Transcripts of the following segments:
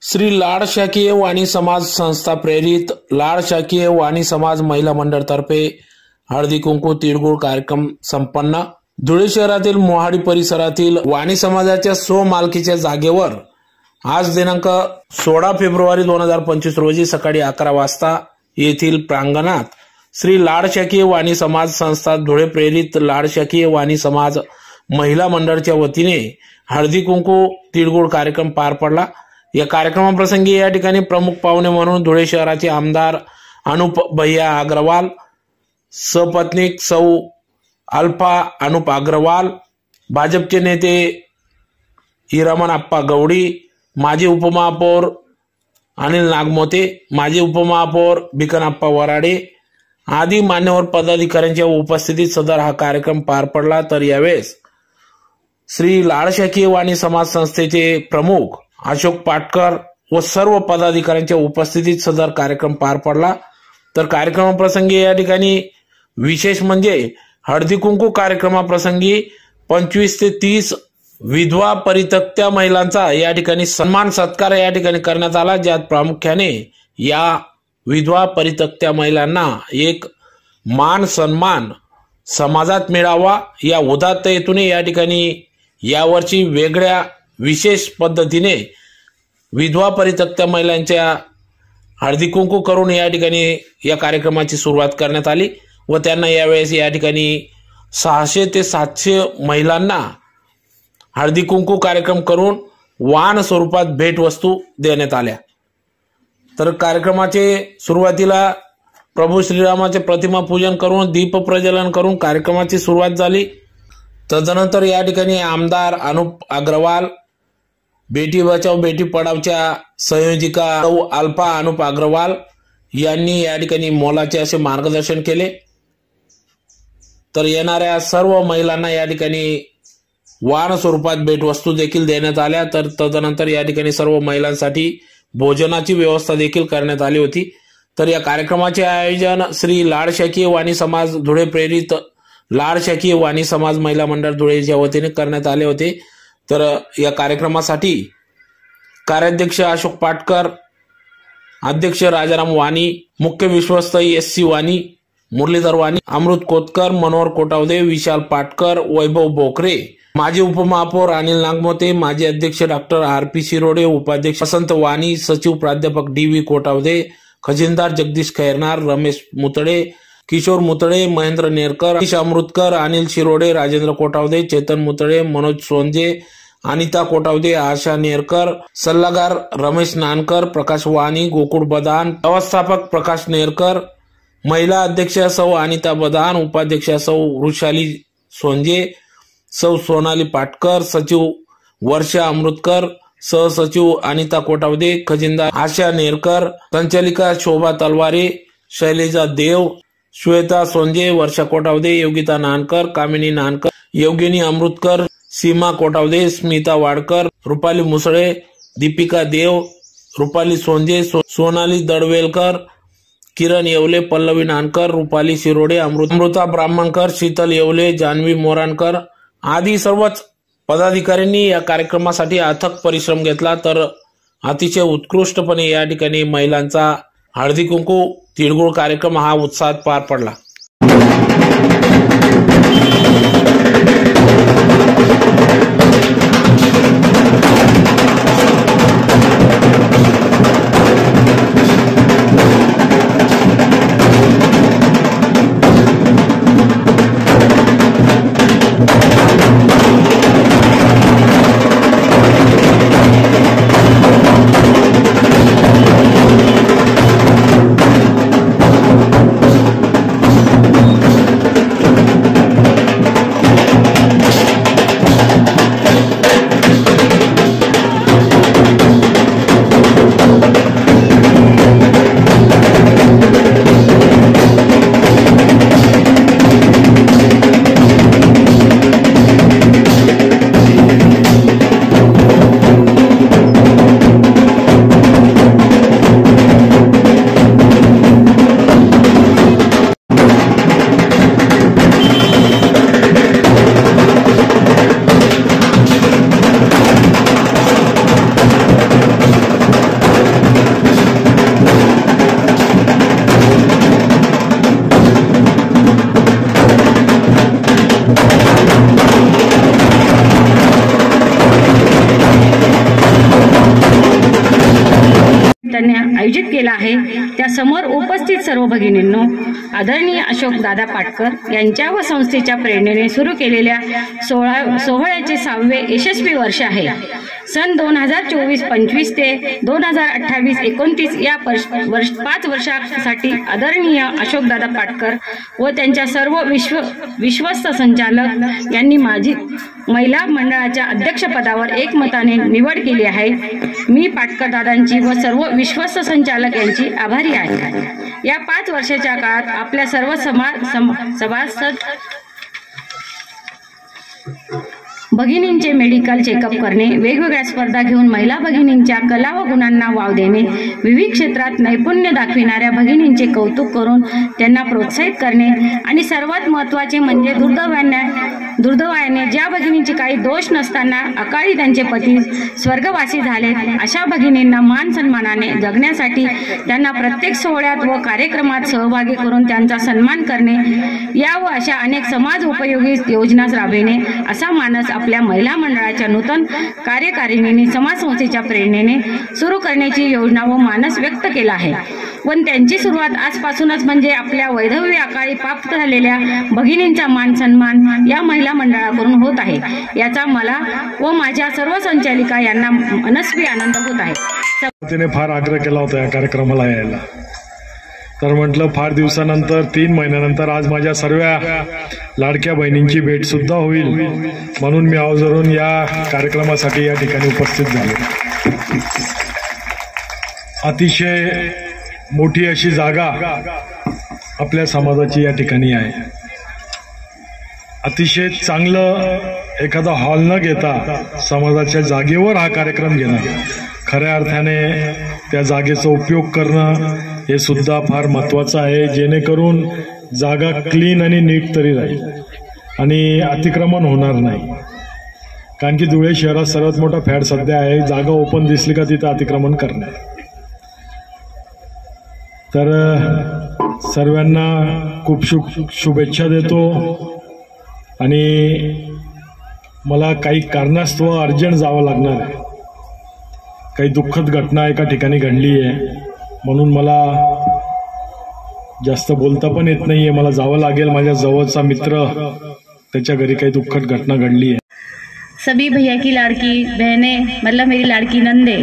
श्री लाड शाकीय वाणी समाज संस्था प्रेरित लाड शाकीय वाणी समाज महिला मंडळ तर्फे हळदी कुंकू तिळगुळ कार्यक्रम संपन्न। धुळे शहरातील मोहाडी परिसरातील वाणी समाजाच्या स्वमालकीच्या जागेवर आज दिनांक 16 फेब्रुवारी 2025 रोजी सकाळी 11 वाजता येथील प्रांगणात श्री लाड शाकीय वाणी समाज संस्था धुळे प्रेरित लाड शाकीय वाणी समाज महिला मंडळाच्या वतीने हळदी कुंकू तिळगुळ कार्यक्रम पार पडला। या कार्यक्रमाप्रसंगी या ठिकाणी प्रमुख पाहुणे म्हणून धुळे शहराचे आमदार अनुप भैया अग्रवाल, सपत्नीक सौ अल्फा अनुप अग्रवाल, भाजपचे नेते हिरामन अप्पा गवडी, माजी उपमहापौर अनिल नागमोते, माजी उपमहापौर भिकनप्पा वराडे आदी मान्यवर पदाधिकाऱ्यांच्या उपस्थितीत सदर हा कार्यक्रम पार पडला। तर यावेळेस श्री लाड शाकीय वाणी समाज संस्थेचे प्रमुख अशोक पाटकर व सर्व पदाधिकाऱ्यांच्या उपस्थितीत सदर कार्यक्रम पार पडला। तर कार्यक्रमाप्रसंगी या ठिकाणी विशेष म्हणजे हळदी कुंकू कार्यक्रमाप्रसंगी 25 ते 30 विधवा परित्यक्त्या महिलांचा या ठिकाणी सन्मान सत्कार या ठिकाणी करण्यात आला, ज्यात प्रामुख्याने या विधवा परित्यक्त्या महिलांना एक मान सन्मान समाजात मिळावा या उदात्ततेतून या ठिकाणी यावर्षी वेगळ्या विशेष पद्धतीने विधवा परित्यक्त्या महिलांच्या हळदी कुंकू करून या ठिकाणी या कार्यक्रमाची सुरुवात करण्यात आली व त्यांना यावेळेस या ठिकाणी 600 ते 700 महिलांना हळदी कुंकू कार्यक्रम करून वाण स्वरूपात भेटवस्तू देण्यात आल्या। तर कार्यक्रमाचे सुरुवातीला प्रभू श्रीरामाचे प्रतिमा पूजन करून दीप प्रज्वलन करून कार्यक्रमाची सुरुवात झाली। तदनंतर या ठिकाणी आमदार अनुप अग्रवाल, बेटी बचाओ बेटी पढाओच्या संयोजिका अल्फा अनुप अग्रवाल यांनी या ठिकाणी मोलाचे असे मार्गदर्शन केले। तर येणाऱ्या सर्व महिलांना या ठिकाणी वाण स्वरूपात भेटवस्तू देखील देण्यात आल्या। तर तदनंतर या ठिकाणी सर्व महिलांसाठी भोजनाची व्यवस्था देखील करण्यात आली होती। तर या कार्यक्रमाचे आयोजन श्री लाड शाकीय वाणी समाज धुळे प्रेरित लाड शाकीय वाणी समाज महिला मंडळ धुळेच्या वतीने करण्यात आले होते। तर या कार्यक्रमासाठी कार्याध्यक्ष अशोक पाटकर, अध्यक्ष राजाराम वाणी, मुख्य विश्वस्त SC वाणी, मुरलीधर वाणी, अमृत कोतकर, मनोहर कोटावदे, विशाल पाटकर, वैभव बोकरे, माजी उपमहापौर अनिल नागमोते, माजी अध्यक्ष डॉक्टर RP शिरोडे, उपाध्यक्ष वसंत वाणी, सचिव प्राध्यापक DV कोटावदे, खजिनदार जगदीश खैरनार, रमेश मुतडे, किशोर मुतडे, महेंद्र नेरकर, अनिश अमृतकर, अनिल शिरोडे, राजेंद्र कोटावदे, चेतन मुतडे, मनोज सोंजे, अनिता कोटावदे, आशा नेरकर, सल्लागार रमेश नानकर, प्रकाश वाणी, गोकुळ बदान, व्यवस्थापक प्रकाश नेरकर, महिला अध्यक्ष सौ अनिता बदान, उपाध्यक्ष सौ वृषाली सोंजे, सौ सोनाली पाटकर, सचिव वर्षा अमृतकर, सहसचिव अनिता कोटावदे, खजिनदार आशा नेरकर, संचालिका शोभा तलवारे, शैलेजा देव, श्वेता सोंजे, वर्षा कोटावदे, योगिता नानकर, कामिनी नानकर, योगिनी अमृतकर, सीमा कोटावदे, स्मिता वाडकर, रुपाली मुसळे, दीपिका देव, रुपाली सोंजे, सोनाली दडवेलकर, किरण येवले, पल्लवी नानकर, रुपाली शिरोडे, अमृता ब्राह्मणकर, शीतल येवले, जान्हवी मोरानकर आदी सर्वच पदाधिकाऱ्यांनी या कार्यक्रमासाठी अथक परिश्रम घेतला। तर अतिशय उत्कृष्टपणे या ठिकाणी महिलांचा हळदी कुंकू तिळगुळ कार्यक्रम हा उत्साहात पार पडला। आयोजित केला आहे त्या समोर उपस्थित सर्व भगिनींनो, आदरणीय अशोक दादा पाटकर यांच्या व संस्थेच्या प्रेरणेने सुरू केलेल्या सोहळ्याचे 6वे यशस्वी वर्ष आहे. सन 2024-25 ते 2028-29 या 5 वर्षासाठी आदरणीय अशोकदादा पाटकर व त्यांच्या सर्व विश्वस्त संचालक यांनी माझी महिला मंडळाच्या अध्यक्षपदावर एकमताने निवड केली आहे. मी पाटकर दादांची व सर्व विश्वस्त संचालक यांची आभारी आहे. या 5 वर्षाच्या काळात आपल्या सर्व सभासद भगिनींचे मेडिकल चेकअप करणे, वेगवेगळ्या स्पर्धा घेऊन महिला भगिनींच्या कला व गुणांना वाव देणे, विविध क्षेत्रात नैपुण्य दाखविणाऱ्या भगिनींचे कौतुक करून त्यांना प्रोत्साहित करणे आणि सर्वात महत्त्वाचे म्हणजे दुर्दैवाने ज्या भगिनींचे काही दोष नसताना अकाली त्यांचे पती स्वर्गवासी झाले अशा भगिनींना मान सन्मानाने जगण्यासाठी त्यांना प्रत्येक सोहळ्यात व कार्यक्रमात सहभागी करून त्यांचा सन्मान करणे, या व अशा अनेक समाज उपयोगी योजना राबविणे असा मानस आपल्या महिला मंडळाच्या नूतन कार्यकारिणीने समाज संस्थेच्या प्रेरणेने सुरू करण्याची योजना व मानस व्यक्त केला आहे. पण त्यांची सुरुवात आजपासूनच म्हणजे आपल्या वैधव्य अकाळी प्राप्त झालेल्या भगिनींचा मान सन्मान या महिला मंडळाकडून होत आहे. याचा मला व माझ्या सर्व संचालिका यांना मनस्वी आनंद होत आहे. तिने फार आग्रह केला होता या कार्यक्रमाला यायला, तर म्हटलं फार दिवसानंतर 3 महिन्यानंतर आज माझ्या सर्व लाडक्या बहिणींची भेट सुद्धा होईल, म्हणून मी आवर्जून या कार्यक्रमासाठी या ठिकाणी उपस्थित झालो. अतिशय मोठी अशी जागा आपल्या समाजाची या ठिकाणी आहे. अतिशय चांगलं एखादा हॉल न घेता समाजाच्या जागेवर हा कार्यक्रम घेणं, खऱ्या अर्थाने त्या जागेचा उपयोग करणं हे सुद्धा फार महत्त्वाचं आहे, जेणेकरून जागा क्लीन आणि नीट तरी राहील आणि अतिक्रमण होणार नाही. कारण की धुळे शहरात सर्वात मोठा फॅड सध्या आहे, जागा ओपन दिसली का तिथं अतिक्रमण करणं. तर सर्वांना खूप शुभेच्छा देतो आणि मला काही कारणास्तव अर्जंट जावं लागणार आहे. काही दुःखद घटना एका ठिकाणी घडली आहे, म्हणून मला जास्त बोलता पण येत नाहीये, मला जावं लागेल. माझ्या जवळचा मित्र त्याच्या घरी काही दुःखद घटना घडली आहे. सभी भैया की लाड़की बहनें, मतलब मेरी लाड़की नंदे,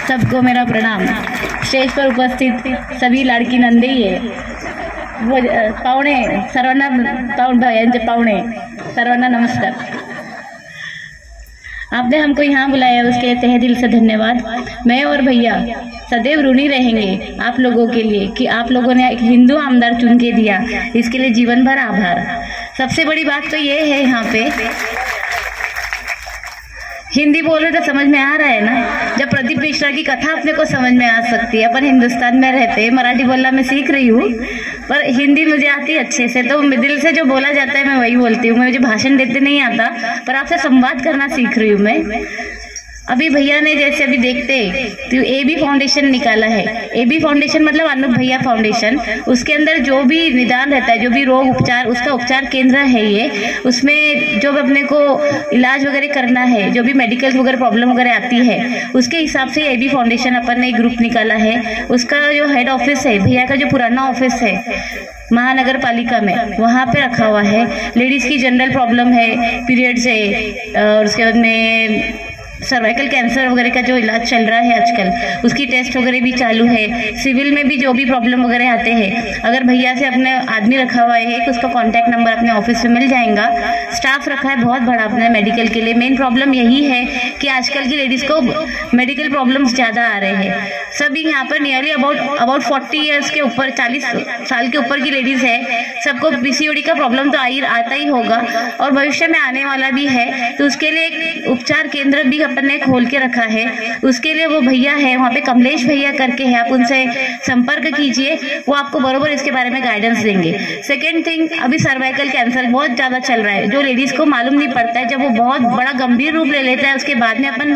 सबको मेरा प्रणाम. स्टेज पर उपस्थित सभी लाड़की नंदे ही है, वो पाहुणे सर्वांना, भैयांचे पाहुणे सर्वांना नमस्कार. आपने हमको यहाँ बुलाया उसके तहे दिल से धन्यवाद. मैं और भैया सदैव ऋणी रहेंगे आप लोगों के लिए कि आप लोगों ने एक हिंदू आमदार चुन के दिया, इसके लिए जीवन भर आभार. सबसे बड़ी बात तो ये है, यहाँ पे हिंदी बोल रहे तो समझ में आ रहा है ना. जब प्रदीप मिश्रा की कथा अपने को समझ में आ सकती है, अपन हिंदुस्तान में रहते, मराठी बोलना मैं सीख रही हूँ पर हिंदी मुझे आती है अच्छे से, तो दिल से जो बोला जाता है मैं वही बोलती हूँ. मुझे भाषण देते नहीं आता, पर आपसे संवाद करना सीख रही हूँ मैं. अभी भैया ने जैसे अभी देखते तो AB फाउंडेशन निकाला है. AB फाउंडेशन मतलब अनूप भैया फाउंडेशन. उसके अंदर जो भी निदान रहता है, जो भी रोग उपचार, उसका उपचार केंद्र है ये. उसमें जो भी अपने को इलाज वगैरह करना है, जो भी मेडिकल वगैरह प्रॉब्लम वगैरह आती है, उसके हिसाब से AB फाउंडेशन अपन ने एक ग्रुप निकाला है. उसका जो हेड ऑफिस है, भैया का जो पुराना ऑफिस है महानगर पालिका में, वहाँ पे रखा हुआ है. लेडीज की जनरल प्रॉब्लम है, पीरियड्स है, और उसके बाद में सर्वाइकल कैंसर वगैरह का जो इलाज चल रहा है आजकल, उसकी टेस्ट वगैरह भी चालू है. सिविल में भी जो भी प्रॉब्लम वगैरह आते हैं, अगर भैया से अपने आदमी रखा हुआ है, उसका कांटेक्ट नंबर अपने ऑफिस में मिल जाएगा. स्टाफ रखा है बहुत बड़ा अपने मेडिकल के लिए. मेन प्रॉब्लम यही है कि आजकल की लेडीज को मेडिकल प्रॉब्लम्स ज़्यादा आ रहे हैं. सभी यहाँ पर नियरली अबाउट 40 ईयर्स के ऊपर, 40 साल के ऊपर की लेडीज है. सबको PCOD का प्रॉब्लम तो आता ही होगा और भविष्य में आने वाला भी है. तो उसके लिए एक उपचार केंद्र भी अपन ने खोल के रखा है. उसके लिए वो भैया है वहाँ पे, कमलेश भैया करके है, आप उनसे संपर्क कीजिए, वो आपको बरोबर इसके बारे में गाइडेंस देंगे. सेकेंड थिंग, अभी सर्वाइकल कैंसर बहुत ज्यादा चल रहा है, जो लेडीज को मालूम नहीं पड़ता है. जब वो बहुत बड़ा गंभीर रूप ले लेता है, उसके बाद में अपन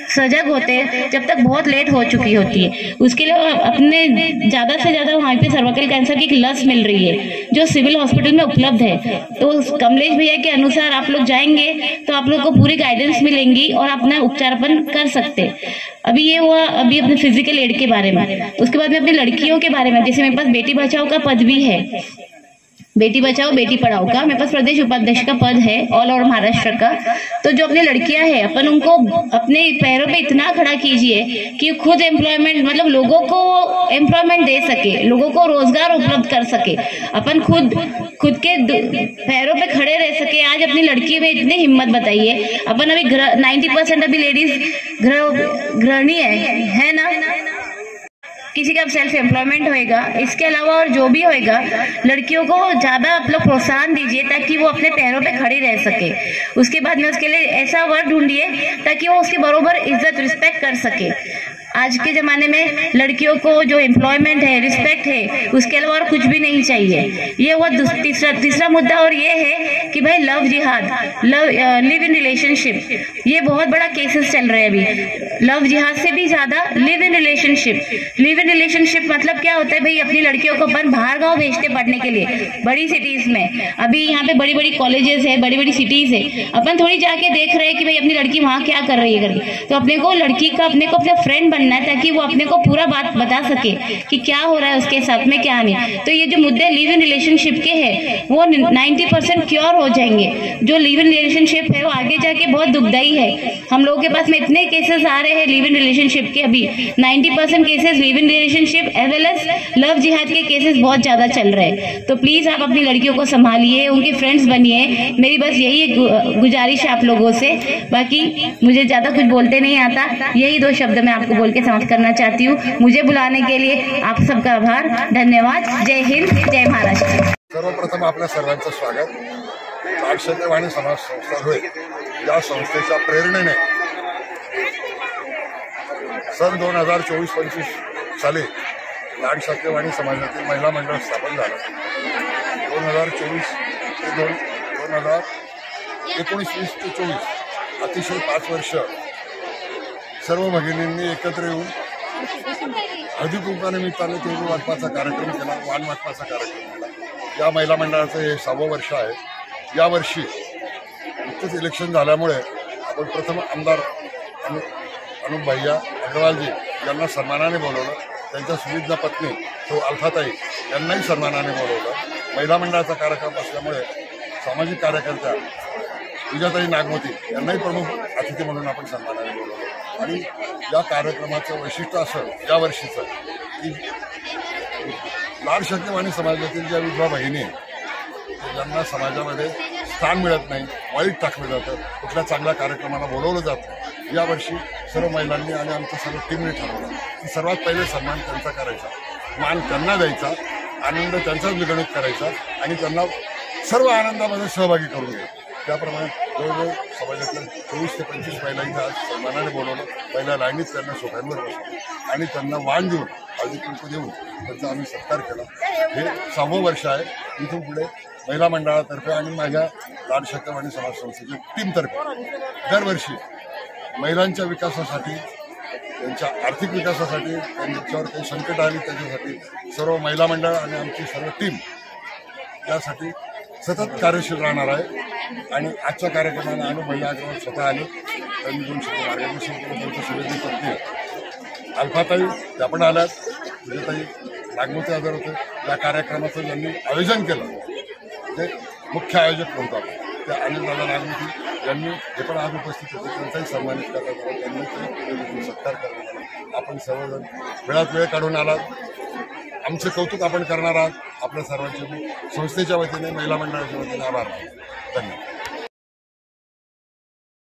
सजग होते हैं, जब तक बहुत लेट हो चुकी होती है. उसके लिए अपने ज्यादा से ज्यादा वहाँ पे सर्वाइकल कैंसर की एक लस मिल रही है जो सिविल हॉस्पिटल में उपलब्ध है. तो कमलेश भैया के अनुसार आप लोग जाएंगे तो आप लोग को पूरी गाइडेंस मिलेंगी और अपना उपचार अपन कर सकते। अभी ये हुआ अभी अपने फिजिकल एड के बारे में। उसके बाद में अपनी लड़कियों के बारे में, जैसे मेरे पास बेटी बचाओ का पद भी है, बेटी बचाओ बेटी पढ़ाओ का मेरे पास प्रदेश उपाध्यक्ष का पद है ऑल ओवर महाराष्ट्र का। तो जो अपनी लड़कियां हैं अपन उनको अपने पैरों पे इतना खड़ा कीजिए कि खुद एम्प्लॉयमेंट मतलब लोगों को एम्प्लॉयमेंट दे सके, लोगों को रोजगार उपलब्ध कर सके, अपन खुद के पैरों पे खड़े रह सके। आज अपनी लड़की में इतनी हिम्मत बताइए। अपन अभी 90% अभी लेडीज गृहिणी है ना, किसी का सेल्फ एम्प्लॉयमेंट होएगा। इसके अलावा और जो भी होएगा लड़कियों को ज्यादा आप लोग प्रोत्साहन दीजिए ताकि वो अपने पैरों पे खड़ी रह सके। उसके बाद में उसके लिए ऐसा वर्क ढूंढिए ताकि वो उसके बरोबर इज्जत रिस्पेक्ट कर सके। आज के जमाने में लड़कियों को जो एम्प्लॉयमेंट है, रिस्पेक्ट है, उसके अलावा और कुछ भी नहीं चाहिए। ये हुआ तीसरा मुद्दा। और ये है कि भाई लव जिहाद, लिव इन रिलेशनशिप, ये बहुत बड़ा केसेस चल रहे हैं अभी। लव जिहाद से भी ज्यादा live in relationship. Live in relationship मतलब क्या होता है भाई, अपनी लड़कियों को अपन बाहर गाँव भेजते पढ़ने के लिए बड़ी सिटीज में। अभी यहाँ पे बड़ी बड़ी कॉलेजेस है, बड़ी बड़ी सिटीज है, अपन थोड़ी जाके देख रहे हैं कि भाई अपनी लड़की वहाँ क्या कर रही है करके। तो अपने को लड़की का अपने को अपना फ्रेंड बनना है ताकि वो अपने को पूरा बात बता सके कि क्या हो रहा है उसके साथ में क्या नहीं। तो ये जो मुद्दे लिव इन रिलेशनशिप के हैं वो 90% क्योर हो जाएंगे। जो लिव इन रिलेशनशिप है वो आगे जाके बहुत दुखदाई है। हम लोगों के पास में इतने केसेस आ रहे हैं लिव इन रिलेशनशिप के, अभी 90% cases live in relationship as well as love जिहाद के केसेस बहुत ज्यादा चल रहे हैं। तो प्लीज आप अपनी लड़कियों को संभालिए, उनकी फ्रेंड्स बनिए। मेरी बस यही गुजारिश है आप लोगों से। बाकी मुझे ज्यादा कुछ बोलते नहीं आता, यही 2 शब्द मैं आपको बोल के समाप्त करना चाहती हूँ। मुझे बुलाने के लिए आप सबका आभार, धन्यवाद। जय हिंद, जय महाराष्ट्र। सर्वप्रथम आपल्या सर्वांचं स्वागत। लाडशक्यवाणी समाज संस्था होय या संस्थेच्या प्रेरणेने सन 2024-25 साली लाडशक्यवाणी समाजातील महिला मंडळ स्थापन झालं। 2024 ते 2019 ते 24 अतिशय 5 वर्ष सर्व भगिनींनी एकत्र येऊन हळदी कुंकवानिमित्ताने तिळगुळ वाटपाचा कार्यक्रम केला, वाण वाटपाचा कार्यक्रम केला। या महिला मंडळाचं हे 6वं वर्ष आहे। यावर्षी नुकतेच इलेक्शन झाल्यामुळे आपण प्रथम आमदार अनुप भैया अग्रवालजी यांना सन्मानाने बोलवलं। त्यांच्या सुविज्ञ पत्नी सौ अल्फाताई यांनाही सन्मानाने बोलवलं। महिला मंडळाचा कार्यक्रम असल्यामुळे सामाजिक कार्यकर्त्या विजयाताई नागमोती यांनाही प्रमुख अतिथी म्हणून आपण सन्मानाने बोलवलं। आणि या कार्यक्रमाचं वैशिष्ट्य असं यावर्षीचं की लाडशक्यवाणी समाजातील ज्या विधवा बहिणी ज्यांना समाजामध्ये स्थान मिळत नाही, वाईट टाकलं जातं, कुठल्या चांगल्या कार्यक्रमाला बोलवलं जातं, यावर्षी सर्व महिलांनी आणि आमच्या सर्व टीमने ठरवलं की सर्वात पहिले सन्मान त्यांचा करायचा, मान त्यांना द्यायचा, आनंद त्यांचाच द्विगुणित करायचा आणि त्यांना सर्व आनंदामध्ये सहभागी करून घ्यायचा। त्याप्रमाणे जवळजवळ समाजातल्या 24 ते 25 महिलांना आज सन्मानाने बोलवलं। पहिल्या लाईनीत त्यांना सोफ्यांवर बसवलं आणि त्यांना वाण देऊन, हळदी कुंकू देऊन त्यांचा आम्ही सत्कार केला। हे 6वं वर्ष आहे। इथून पुढे महिला मंडळातर्फे आणि माझ्या लाडशक्यवाणी समाज संस्थेच्या टीमतर्फे दरवर्षी महिलांच्या विकासासाठी, त्यांच्या आर्थिक विकासासाठी, त्यांच्यावर काही संकट आली त्याच्यासाठी सर्व महिला मंडळ आणि आमची सर्व टीम यासाठी सतत कार्यशील राहणार आहे। आणि आजच्या कार्यक्रमाला अनुप भैया अग्रवाल स्वतः आले, त्यांनी 2 शब्द मार्गदर्शन केलं। त्यांच्या सुविधी पत्नी अल्फाताई त्या पण आल्यात, विजयाताई नागमोती हजर होते। या कार्यक्रमाचं ज्यांनी आयोजन केलं ते मुख्य आयोजक म्हणतात त्या अनिलदादा नागमोती यांनी हे पण आज उपस्थित होते, त्यांचाही सन्मानित करण्यात आला, त्यांनी सत्कार करण्यात आला। आपण सर्वजण वेळात वेळ काढून आलात, आमचं कौतुक आपण करणार आहात। आपल्या सर्वांचे संस्थेच्या वतीने, महिला मंडळाच्या वतीने आभार। धन्यवाद।